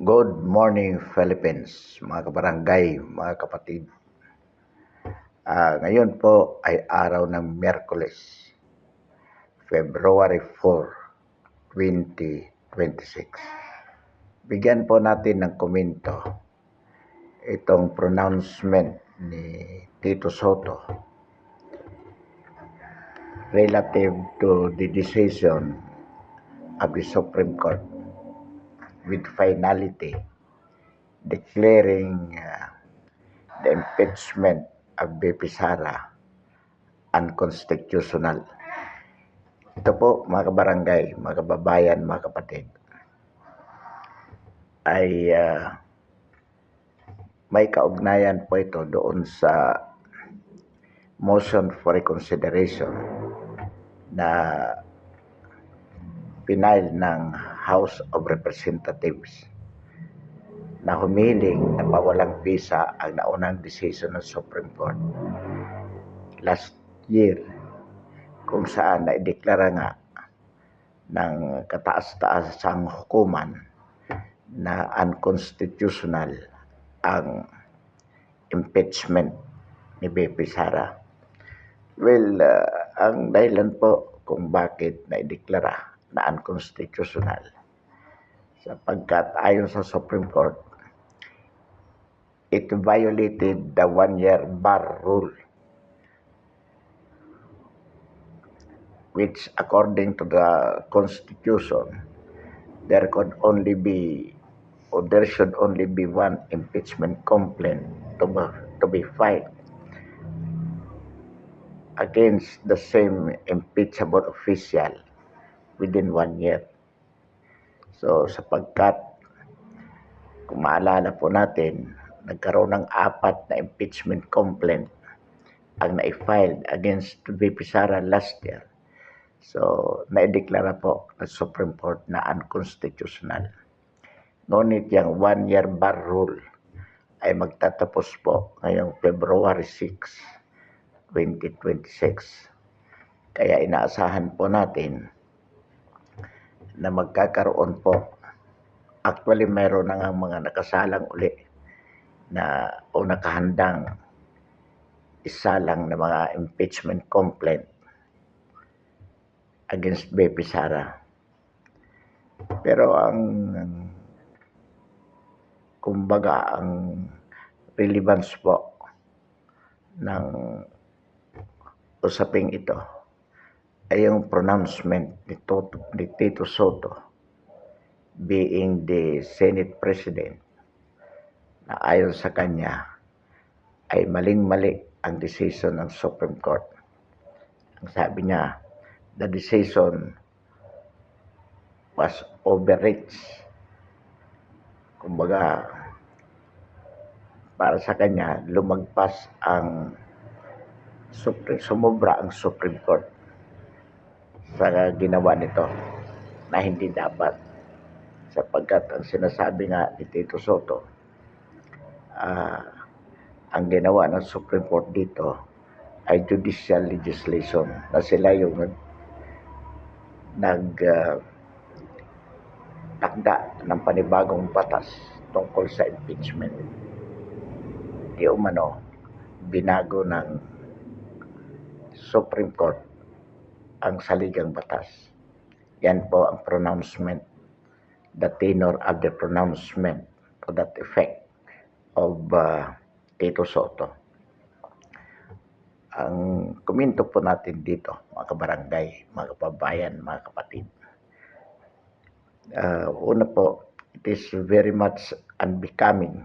Good morning, Philippines, mga kabarangay, mga kapatid. Ngayon po ay araw ng Miyerkules, February 4, 2026. Bigyan po natin ng komento itong pronouncement ni Tito Soto relative to the decision of the Supreme Court with finality declaring the impeachment of BP Sara unconstitutional. Ito po mga kabarangay, mga kababayan, mga kapatid, ay may kaugnayan po ito doon sa motion for reconsideration na pinail ng House of Representatives na humiling na pawalang visa ang naunang decision ng Supreme Court last year, kung saan naideklara nga ng kataas-taasang hukuman na unconstitutional ang impeachment ni BP Sara. Well, ang dahilan po kung bakit naideklara na unconstitutional, sapagkat ayon sa Supreme Court, it violated the one-year bar rule, which according to the Constitution, there should only be one impeachment complaint to be filed against the same impeachable official within 1 year. So sapagkat kung maalala po natin, nagkaroon ng 4 na impeachment complaint ang na-file against VP Sara last year. So naideklara po ng Supreme Court na unconstitutional. Ngunit yung 1-year bar rule ay magtatapos po ngayong February 6, 2026. Kaya inaasahan po natin na magkakaroon po, actually meron na nga mga nakasalang uli na o nakahandang isalang na mga impeachment complaint against BP Sara. Pero kumbaga ang relevance po ng usaping ito ay yung pronouncement ni Tito Soto, being the Senate President, na ayon sa kanya ay maling-mali ang decision ng Supreme Court. Ang sabi niya, the decision was overreached. Kumbaga, para sa kanya, lumagpas ang sumobra ang Supreme Court sa ginawa nito na hindi dapat, sapagkat ang sinasabi nga ni Tito Soto, ang ginawa ng Supreme Court dito ay judicial legislation, na sila yung takda ng panibagong batas tungkol sa impeachment. Di umano, binago ng Supreme Court ang saligang batas. Yan po ang pronouncement, the tenor of the pronouncement to that effect of Tito Soto. Ang komento po natin dito, mga kabarangay, mga kababayan, mga kapatid. Una po, it is very much unbecoming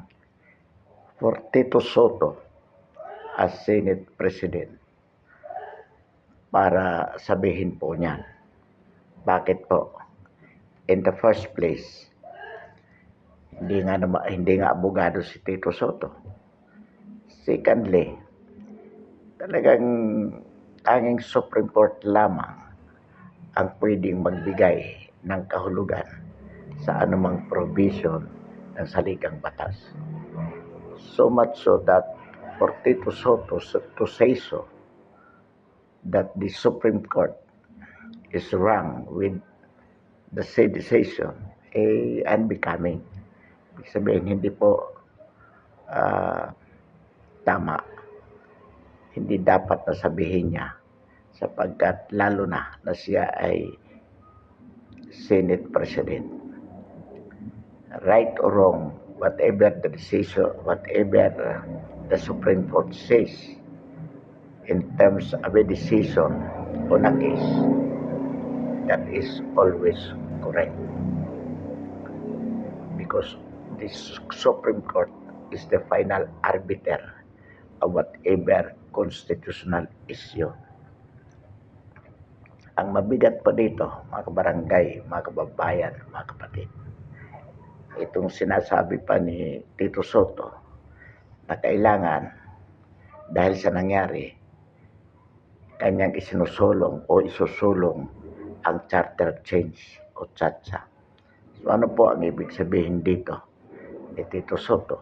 for Tito Soto as Senate President para sabihin po niyan. Bakit po? In the first place, hindi nga abogado si Tito Soto. Secondly, talagang tanging Supreme Court lamang ang pwedeng magbigay ng kahulugan sa anumang provision ng saligang batas. So much so that for Tito Soto to say so, that the Supreme Court is wrong with the said decision, unbecoming. Ibig sabihin, hindi po tama. Hindi dapat na sabihin niya sapagkat lalo na siya ay Senate President. Right or wrong, whatever the decision, whatever the Supreme Court says in terms of a decision on a case, that is always correct. Because the Supreme Court is the final arbiter of whatever constitutional issue. Ang mabigat pa dito, mga kabarangay, mga kababayan, mga kapatid, itong sinasabi pa ni Tito Soto na kailangan dahil sa nangyari, kanyang isinusulong o isusulong ang charter change o CHATSA. So ano po ang ibig sabihin dito ni Tito Soto?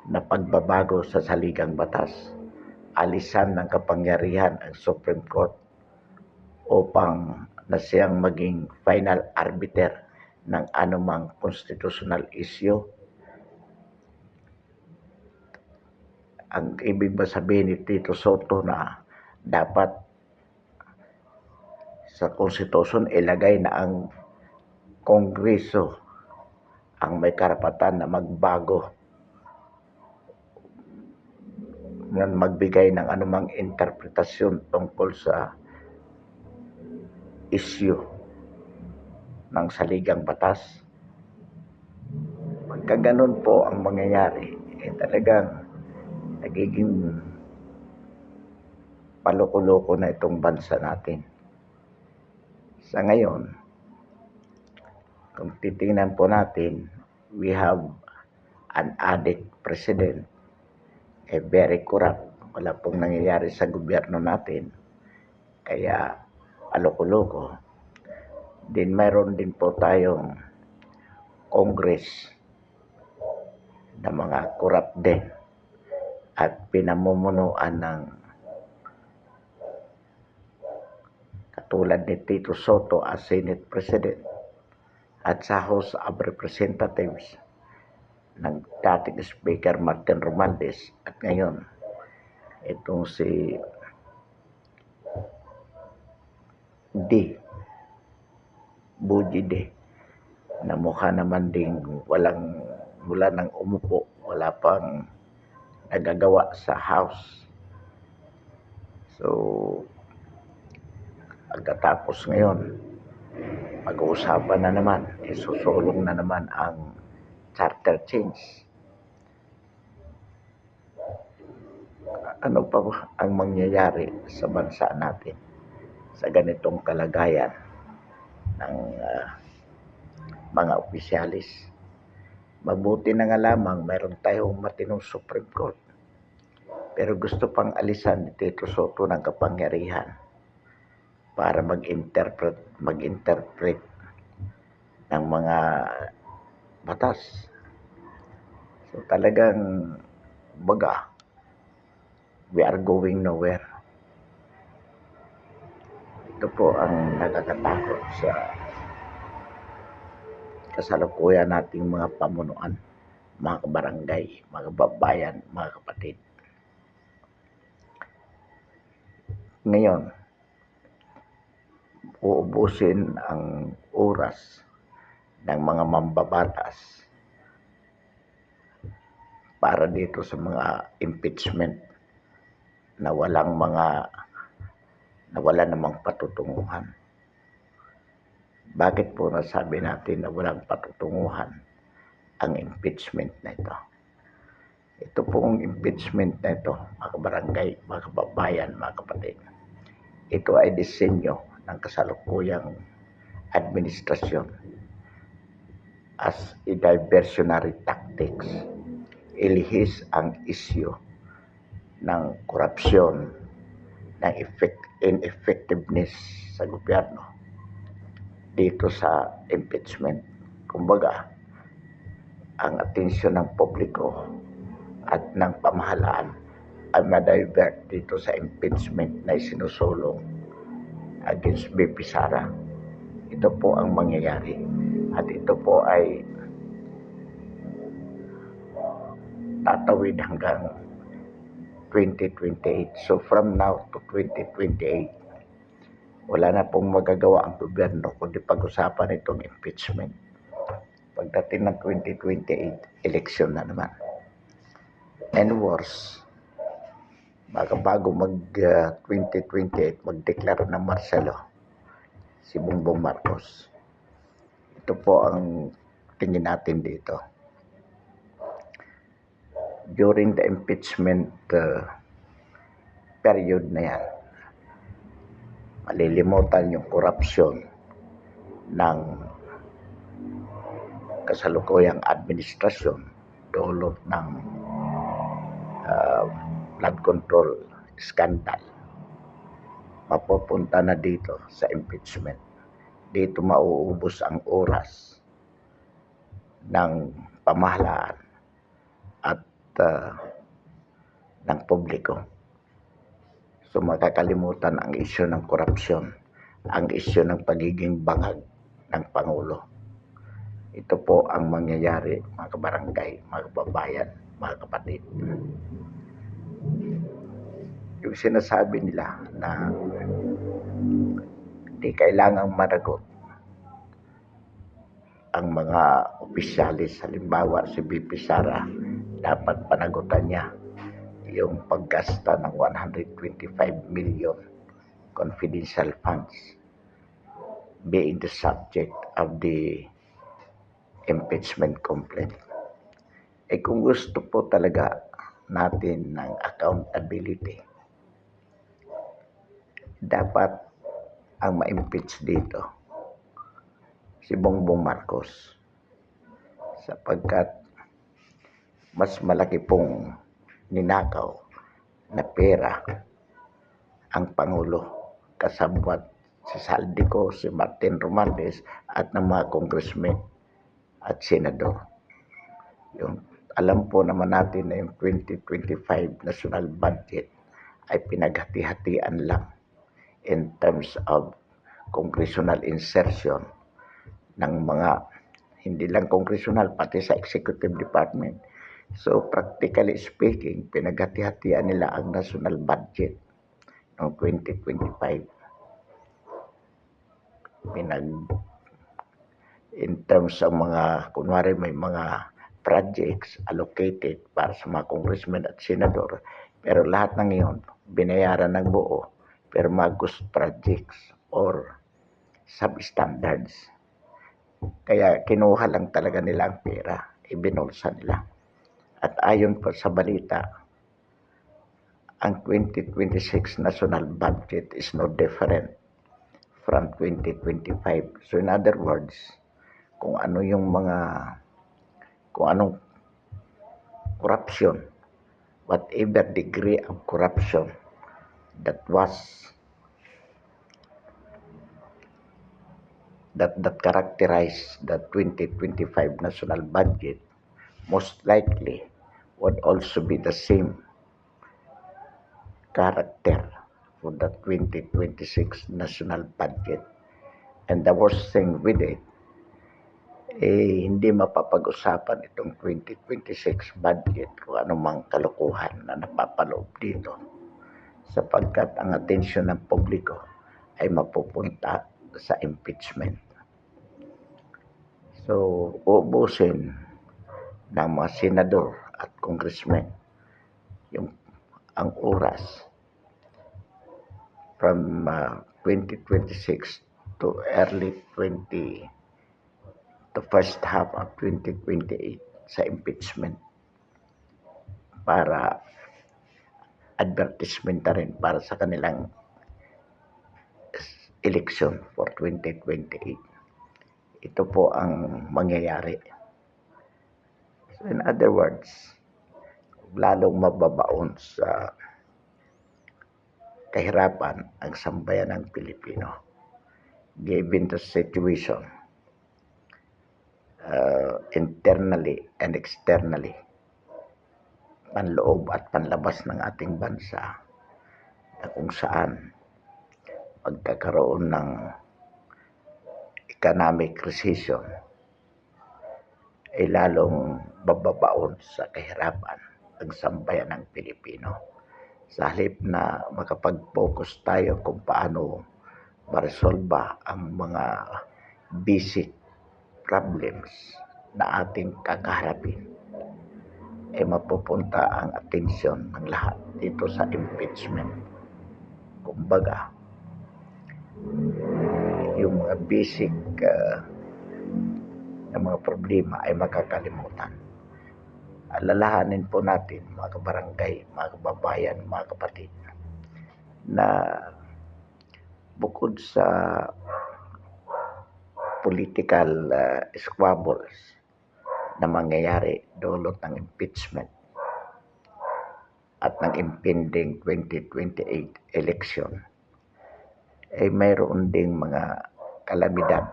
Na pagbabago sa saligang batas, alisan ng kapangyarihan ang Supreme Court upang na siyang maging final arbiter ng anumang constitutional issue. Ang ibig ba sabihin ni Tito Soto na dapat sa konstitusyon ilagay na ang Kongreso ang may karapatan na magbago, na magbigay ng anumang interpretasyon tungkol sa issue ng saligang batas? Pagka ganun po ang mangyayari, talagang nagiging paloko-loko na itong bansa natin. Sa ngayon, kung titingnan po natin, we have an addict president, a very corrupt. Wala pong nangyayari sa gobyerno natin. Kaya paloko-loko. Din mayroon din po tayong Congress na mga corrupt din at pinamumunuan ng katulad ni Tito Soto as Senate President at sa House of Representatives ng dating Speaker Martin Romualdez at ngayon itong si Bujide na mukha naman ding wala nang umupo, wala pang nagagawa sa House. So, pagkatapos ngayon, pag-uusapan na naman, isusulong na naman ang charter change. Ano pa ba ang mangyayari sa bansa natin sa ganitong kalagayan ng mga opisyalis? Mabuti na nga lamang mayroon tayong matinong Supreme Court. Pero gusto pang alisan ni Tito Soto ng kapangyarihan para mag-interpret ng mga batas. So talagang baga, we are going nowhere. Ito po ang nakakatakot sa kasalukuyan nating mga pamunuan, mga kabarangay, mga kababayan, mga kapatid. Ngayon, uubusin ang oras ng mga mambabatas para dito sa mga impeachment na wala namang patutunguhan. Bakit po nasabi natin na walang patutunguhan ang impeachment na ito? Ito pong impeachment na ito, mga kabarangay, mga kababayan, mga kapatid. Ito ay disenyo ng kasalukuyang administrasyon as a diversionary tactics. Ilihis ang issue ng korupsyon, ng ineffectiveness sa gobyerno dito sa impeachment. Kumbaga, ang atensyon ng publiko at ng pamahalaan ay ma-divert dito sa impeachment na isinusulong against BP Sara. Ito po ang mangyayari at ito po ay tatawid hanggang 2028. So from now to 2028, wala na pong magagawa ang gobyerno kundi pag-usapan itong impeachment. Pagdating ng 2028, election na naman. And worse, bago mag-2028, mag-declare ng martial law si Bongbong Marcos. Ito po ang tingin natin dito. During the impeachment period na yan, malilimutan yung korupsyon ng kasalukuyang administrasyon dulot ng flood control scandal. Mapupunta na dito sa impeachment. Dito mauubos ang oras ng pamahalaan at ng publiko. So makakalimutan ang isyu ng korupsyon, ang isyu ng pagiging bangag ng Pangulo. Ito po ang mangyayari, mga kabarangay, mga kababayan, mga kapatid. Yung sinasabi nila na hindi kailangang managot ang mga opisyalis, halimbawa si BP Sara, dapat panagutan niya yung paggasta ng 125 million confidential funds being the subject of the impeachment complaint. Kung gusto po talaga natin ng accountability, dapat ang ma-impeach dito si Bongbong Marcos sapagkat mas malaki pong ninakaw na pera ang Pangulo kasabwat si Saldico, si Martin Romualdez at ng mga congressmen at senador. Yung alam po naman natin na yung 2025 national budget ay pinaghati-hatian lang in terms of congressional insertion ng mga hindi lang congressional pati sa executive department. So practically speaking, pinaghati-hatian nila ang national budget ng 2025. In terms of mga, kunwari may mga projects allocated para sa mga congressmen at senador, pero lahat ng iyon binayaran ng buo pero mga ghost projects or substandards. Kaya kinuha lang talaga nila ang pera, ibinulsa nila. At ayon pa sa balita, ang 2026 national budget is no different from 2025. So in other words, kung anong corruption, whatever degree of corruption that characterized the 2025 national budget, most likely would also be the same character for the 2026 national budget. And the worst thing with it, hindi mapapag-usapan itong 2026 budget kung anumang kalokohan na napapaloob dito sapagkat ang atensyon ng publiko ay mapupunta sa impeachment. So, uubusin ng mga senador at congressmen ang oras from 2026 to the first half of 2028 sa impeachment para advertisement na rin para sa kanilang election for 2028. Ito po ang mangyayari. So in other words, lalong mababaon sa kahirapan ang sambayan ng Pilipino given the situation internally and externally, panloob at panlabas ng ating bansa na kung saan magkakaroon ng economic recession ay lalong bababaon sa kahirapan ang sambayan ng Pilipino. Sa halip na makapag-focus tayo kung paano maresolba ang mga basic problems na ating kakaharapin, ay mapupunta ang atensyon ng lahat dito sa impeachment. Kumbaga, yung mga basic na mga problema ay makakalimutan. Alalahanin po natin, mga kabarangay, mga kababayan, mga kapatid, na bukod sa political squabbles na mangyayari dulot ng impeachment at ng impending 2028 election, ay mayroon ding mga kalamidad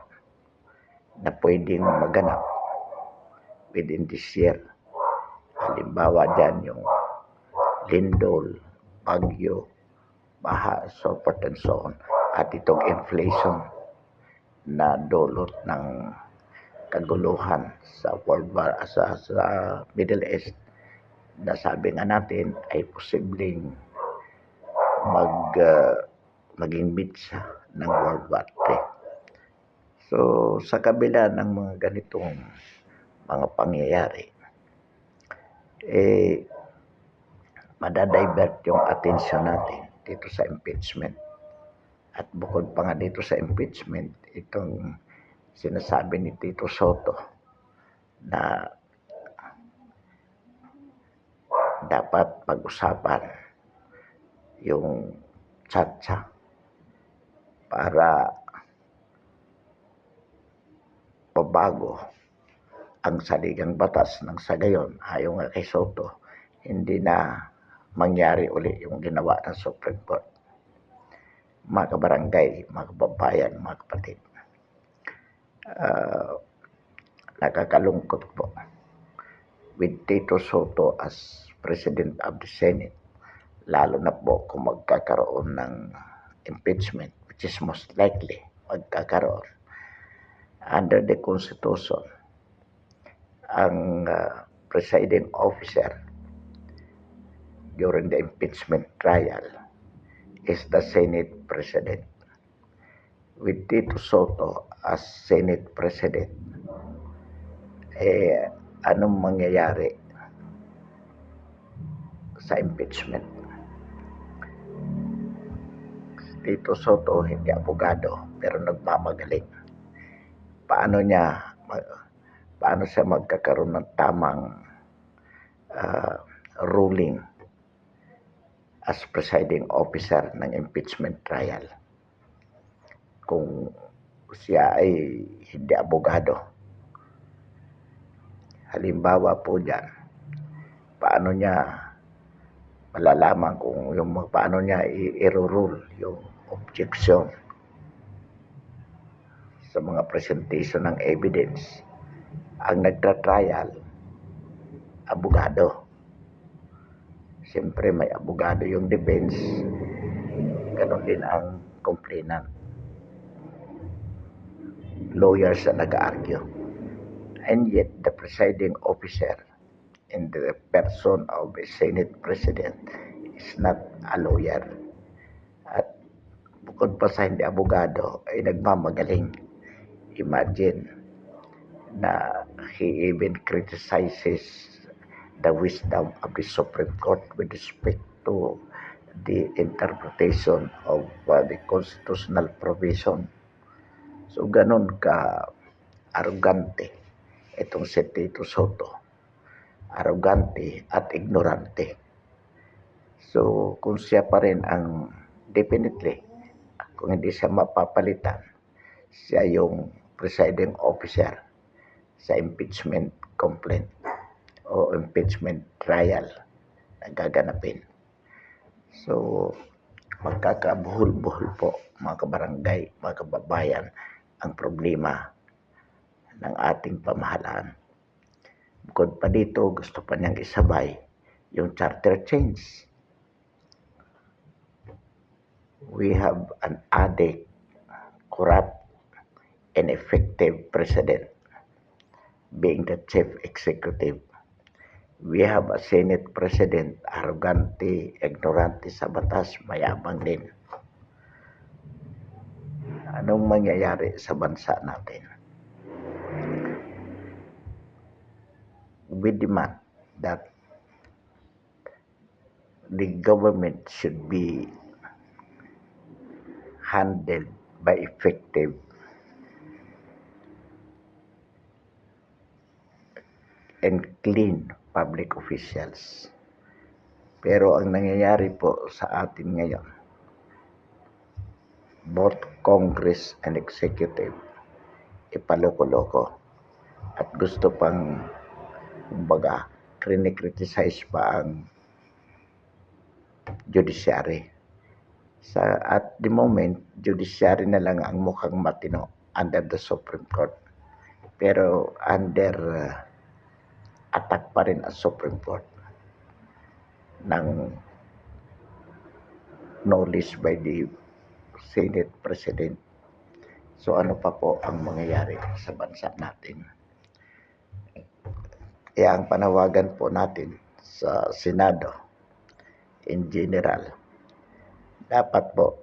na pwedeng maganap within this year. Halimbawa dyan yung lindol, bagyo, baha, so forth and so on. At itong inflation na dulot ng kaguluhan sa world war, sa Middle East, na sabi nga natin ay posibleng maging bitsa ng World War III. So sa kabila ng mga ganitong mga pangyayari, madadivert yung atensyon natin dito sa impeachment. At bukod pa nga dito sa impeachment, itong sinasabi ni Tito Soto na dapat pag-usapan yung tsa-tsa para pabago ang saligang batas ng sa gayon, ayon nga kay Soto, hindi na mangyari uli yung ginawa ng Supreme Court. Mga kabarangay, mga kababayan, mga kapatid, nakakalungkot po with Tito Soto as President of the Senate, lalo na po kung magkakaroon ng impeachment, which is most likely magkakaroon under the Constitution. Ang presiding officer during the impeachment trial is the Senate President. With Tito Soto as Senate President, anong mangyayari sa impeachment? Tito Soto hindi abogado pero nagmamagaling. Paano siya magkakaroon ng tamang ruling as presiding officer ng impeachment trial kung siya ay hindi abogado? Halimbawa po dyan, paano niya malalaman kung paano niya i-rule yung objection sa mga presentation ng evidence? Ang nagtra-trial, abogado. Siyempre may abogado yung defense, ganon din ang complainant. Lawyers na nag-argue. And yet, the presiding officer in the person of a Senate President is not a lawyer. At bukod pa sa hindi abogado, ay nagmamagaling. Imagine na he even criticizes the wisdom of the Supreme Court with respect to the interpretation of the constitutional provision. So ganun ka arrogante itong si Tito Soto. Arrogante at ignorante. So kung siya pa rin ang definitely, kung hindi siya mapapalitan, siya yung presiding officer sa impeachment complaint o impeachment trial na gaganapin. So magkakabuhol-buhol po, mga kabarangay, mga kababayan, ang problema ng ating pamahalaan. Bukod pa dito, gusto pa niyang isabay yung charter change. We have an addict, corrupt, ineffective president being the chief executive. We have a Senate President, arrogante, ignorante sa batas, mayabang din. Anong mangyayari sa bansa natin? We demand that the government should be handled by effective and clean public officials. Pero ang nangyayari po sa atin ngayon, both Congress and Executive, ipaloko-loko at gusto pang, kumbaga, criticize pa ang judiciary. At the moment, judiciary na lang ang mukhang matino under the Supreme Court. Pero under attack pa rin ang Supreme Court ng knowledge by the Senate President. So ano pa po ang mangyayari sa bansa natin? Kaya ang panawagan po natin sa Senado in general, dapat po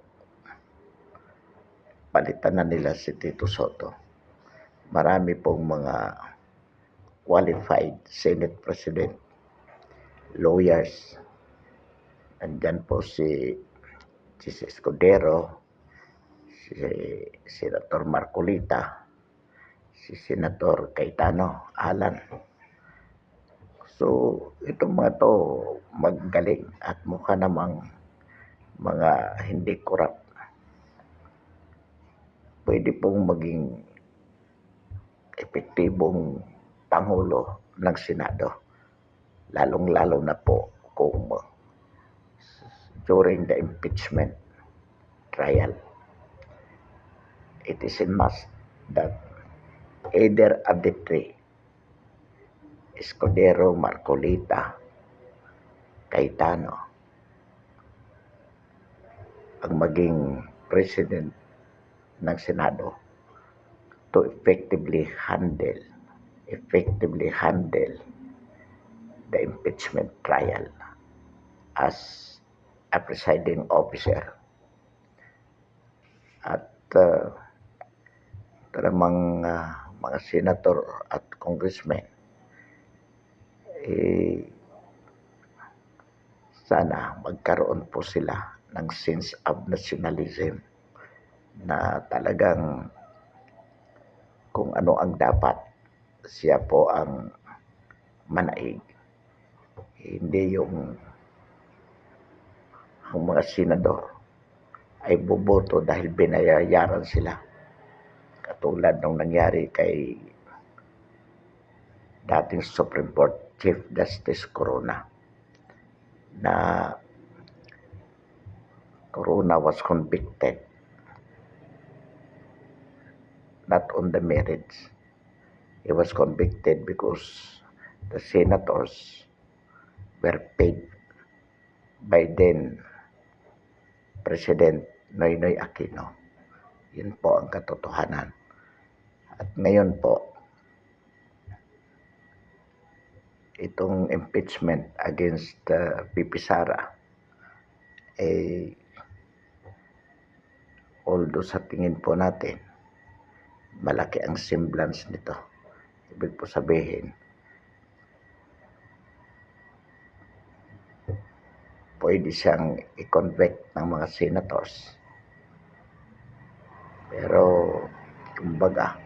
palitan na nila si Tito Soto. Marami pong mga qualified Senate President, lawyers. Andyan po si Escudero, si Senator Marcolita, si Senator Cayetano Alan. So, itong mga to magaling at mukha namang mga hindi corrupt. Pwede pong maging epektibong Pangulo ng Senado. Lalong-lalo na po kung during the impeachment trial. It is a must that either of the three, Escudero, Marcolita, Cayetano, ang maging president ng Senado to effectively handle the impeachment trial as a presiding officer. At talamang mga senator at congressmen, sana magkaroon po sila ng sense of nationalism na talagang kung ano ang dapat, siya po ang manaig. Hindi yung ang mga senador ay boboto dahil binayayaran sila. Katulad nung nangyari kay dating Supreme Court Chief Justice Corona, na Corona was convicted not on the merits. He was convicted because the senators were paid by then President Noynoy Aquino. Yun po ang katotohanan. At ngayon po, itong impeachment against VP Sara, although sa tingin po natin, malaki ang semblance nito. Ibig po sabihin, pwede siyang i-convict ng mga senators. Pero, kumbaga,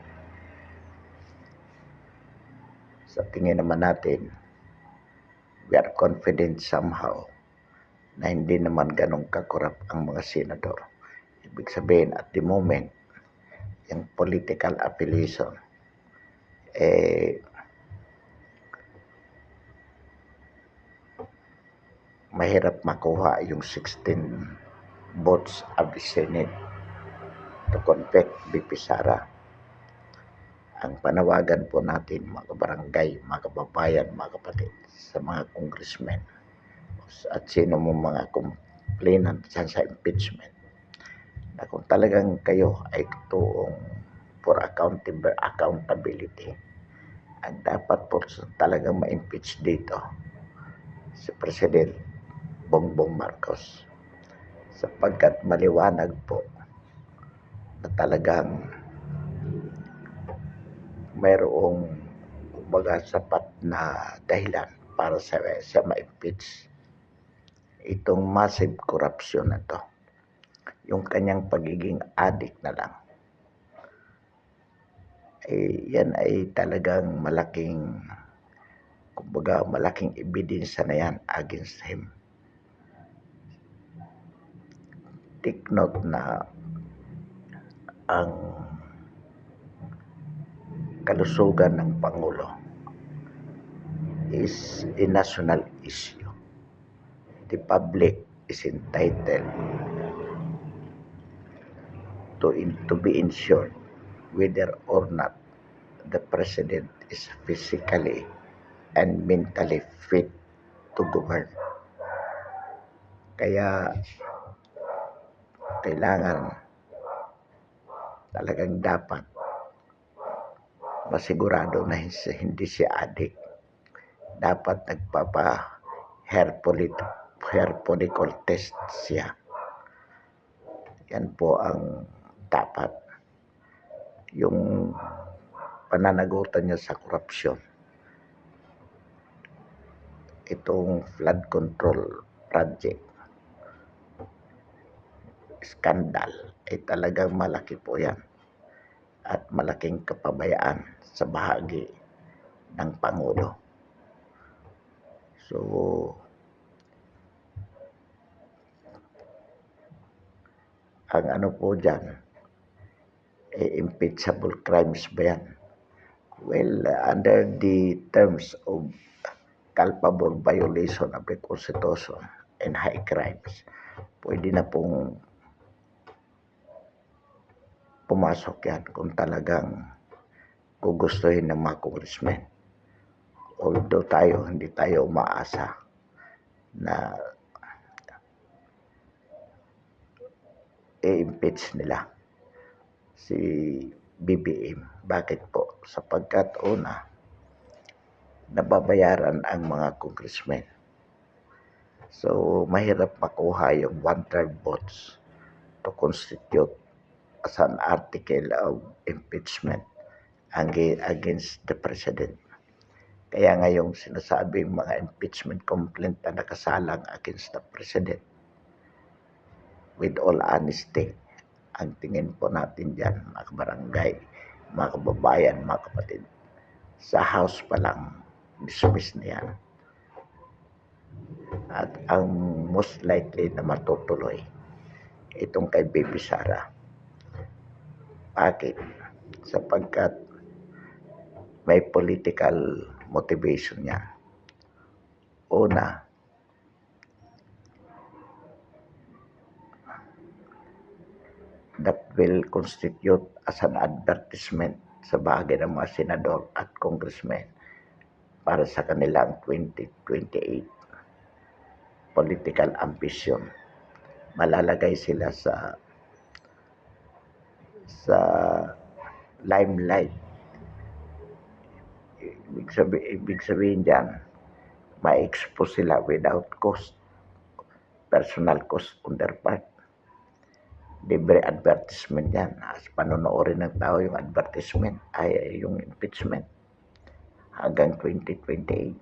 sa tingin naman natin, we are confident somehow na hindi naman ganong kakorap ang mga senador. Ibig sabihin, at the moment, yung political affiliation, mahirap makuha yung 16 votes of the Senate to convict VP Sara. Ang panawagan po natin, mga barangay, mga kababayan, mga kapatid, sa mga congressmen at sino mo mga complainant sa impeachment, na kung talagang kayo ay tuong for accountability Ang dapat po talagang ma-impeach dito si President Bongbong Marcos, sapagkat maliwanag po na talagang mayroong sapat na dahilan para siya ma-impeach. Itong massive corruption na to, yung kanyang pagiging addict na lang, yan ay talagang malaking ebidensya na yan against him. Take note na ang kalusugan ng Pangulo is a national issue. The public is entitled to be ensured whether or not the president is physically and mentally fit to govern. Kaya kailangan talagang dapat masigurado na hindi siya addict. Dapat hair follicle test siya. Yan po ang dapat. Yung pananagutan niya sa korupsyon, itong flood control project scandal ay talagang malaki po yan at malaking kapabayaan sa bahagi ng Pangulo. So, ang ano po dyan, impeachable crimes ba yan? Well, under the terms of culpable violation of the Constitution and high crimes, pwede na pong pumasok yan kung talagang gugustuhin ng mga congressmen. Although hindi tayo umaasa na i-impeach nila si BBM. Bakit po? Sapagkat una, nababayaran ang mga congressmen. So, mahirap makuha yung 1/3 votes to constitute as an article of impeachment against the president. Kaya ngayong sinasabing mga impeachment complaint na nakasalang against the president, with all honesty, ang tingin po natin dyan, mga kabarangay, mga kababayan, mga kapatid, sa House pa lang, dismiss na yan. At ang most likely na matutuloy, itong kay Baby Sara. Bakit? Sapagkat may political motivation niya. Una, that will constitute as an advertisement sa bagay ng mga senador at congressmen para sa kanilang 2028 political ambition. Malalagay sila sa limelight. Ibig sabihin dyan, ma-expose sila without cost, personal cost on their part. Libre advertisement yan. As panonoorin ng tao yung advertisement, yung impeachment hanggang 2028.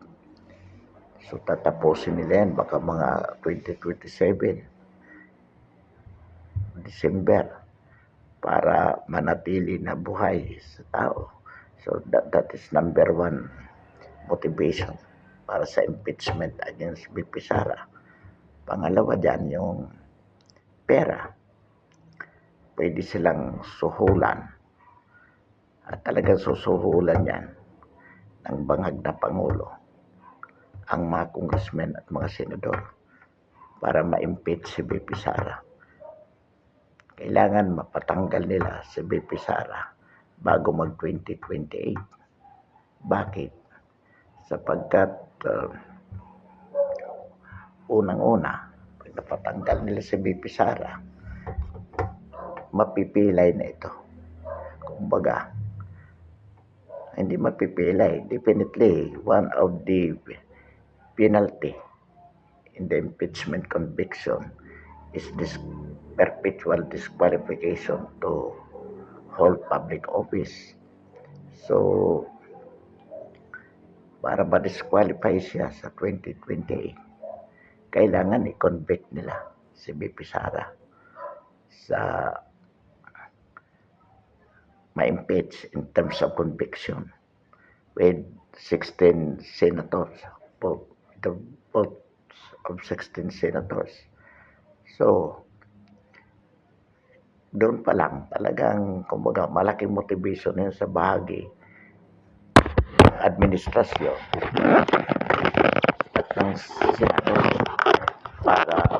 So tatapusin nila yan baka mga 2027 December para manatili na buhay sa tao. So that is number one motivation para sa impeachment against BP Sara. Pangalawa dyan, yung pera. Pwede silang suhulan at talagang susuhulan yan ng bangag na Pangulo ang mga congressmen at mga senador para ma-impeach si BP Sara. Kailangan mapatanggal nila si BP Sara bago mag 2028. Bakit? Sapagkat unang-una, pag napatanggal nila si BP Sara, mapipilay na ito. Kumbaga, hindi mapipilay. Definitely, one of the penalty in the impeachment conviction is this perpetual disqualification to hold public office. So, para ma-disqualify siya sa 2028, kailangan i-convict nila si BP Sara sa ma-impeach in terms of conviction with 16 senators, the votes of 16 senators. So, doon pa lang talagang kumbaga malaking motivation yun sa bahagi ng administrasyon at ng senador para